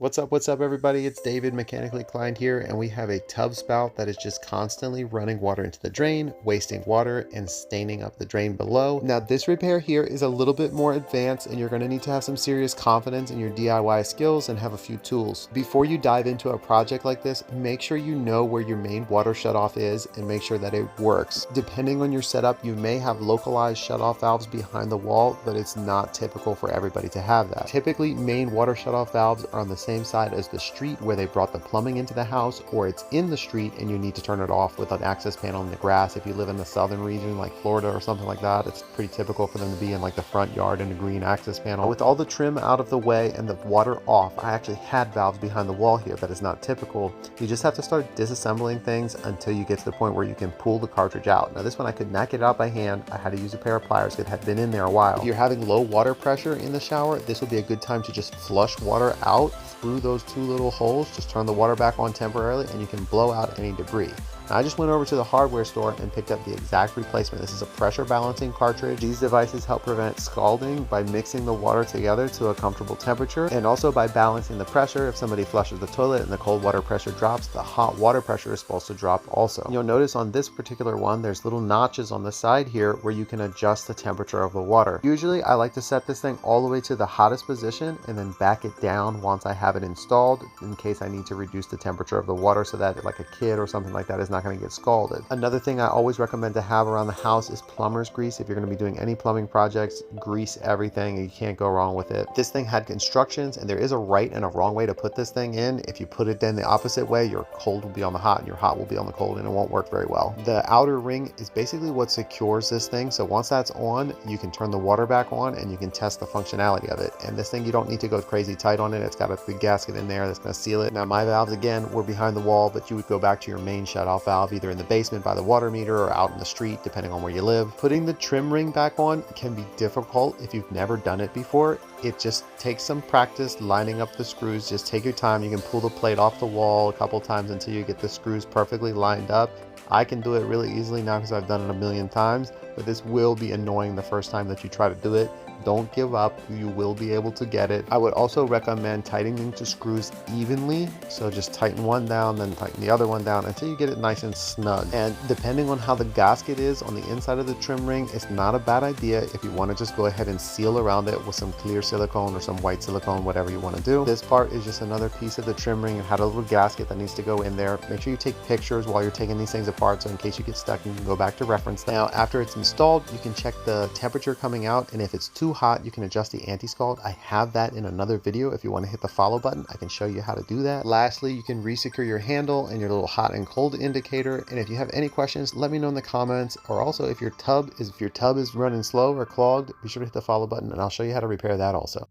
What's up everybody? It's David, Mechanically Inclined here, and we have a tub spout that is just constantly running water into the drain, wasting water and staining up the drain below. Now this repair here is a little bit more advanced and you're going to need to have some serious confidence in your DIY skills and have a few tools. Before you dive into a project like this, make sure you know where your main water shutoff is and make sure that it works. Depending on your setup, you may have localized shutoff valves behind the wall, but it's not typical for everybody to have that. Typically, main water shutoff valves are on the same side as the street where they brought the plumbing into the house, or it's in the street and you need to turn it off with an access panel in the grass. If you live in the southern region like Florida or something like that, it's pretty typical for them to be in like the front yard in a green access panel. With all the trim out of the way and the water off, I actually had valves behind the wall here. That is not typical. You just have to start disassembling things until you get to the point where you can pull the cartridge out. Now this one I could not get it out by hand. I had to use a pair of pliers. It had been in there a while. If you're having low water pressure in the shower, this would be a good time to just flush water out through those two little holes. Just turn the water back on temporarily and you can blow out any debris. Now, I just went over to the hardware store and picked up the exact replacement. This is a pressure balancing cartridge. These devices help prevent scalding by mixing the water together to a comfortable temperature, and also by balancing the pressure. If somebody flushes the toilet and the cold water pressure drops, the hot water pressure is supposed to drop also. You'll notice on this particular one, there's little notches on the side here where you can adjust the temperature of the water. Usually I like to set this thing all the way to the hottest position and then back it down once I have it installed, in case I need to reduce the temperature of the water so that like a kid or something like that is not going to get scalded. Another thing I always recommend to have around the house is plumber's grease. If you're going to be doing any plumbing projects, grease everything. You can't go wrong with it. This thing had instructions, and there is a right and a wrong way to put this thing in. If you put it in the opposite way, your cold will be on the hot and your hot will be on the cold, and it won't work very well. The outer ring is basically what secures this thing. So once that's on, you can turn the water back on and you can test the functionality of it. And this thing, you don't need to go crazy tight on it. It's got a big gasket in there that's going to seal it. Now my valves again were behind the wall, but you would go back to your main shutoff valve either in the basement by the water meter or out in the street, depending on where you live. Putting the trim ring back on can be difficult if you've never done it before. It just takes some practice lining up the screws. Just take your time. You can pull the plate off the wall a couple times until you get the screws perfectly lined up. I can do it really easily now because I've done it a million times, but this will be annoying the first time that you try to do it. Don't give up. You will be able to get it. I would also recommend tightening the screws evenly. So just tighten one down, then tighten the other one down until you get it nice and snug. And depending on how the gasket is on the inside of the trim ring, it's not a bad idea if you want to just go ahead and seal around it with some clear silicone or some white silicone, whatever you want to do. This part is just another piece of the trim ring. It had a little gasket that needs to go in there. Make sure you take pictures while you're taking these things apart, so in case you get stuck, you can go back to reference. Now, after it's installed, you can check the temperature coming out, and if it's too hot, you can adjust the anti-scald. I have that in another video. If you want to hit the follow button, I can show you how to do that. Lastly, you can resecure your handle and your little hot and cold indicator. And if you have any questions, let me know in the comments. Or also, if your tub is running slow or clogged, be sure to hit the follow button and I'll show you how to repair that also.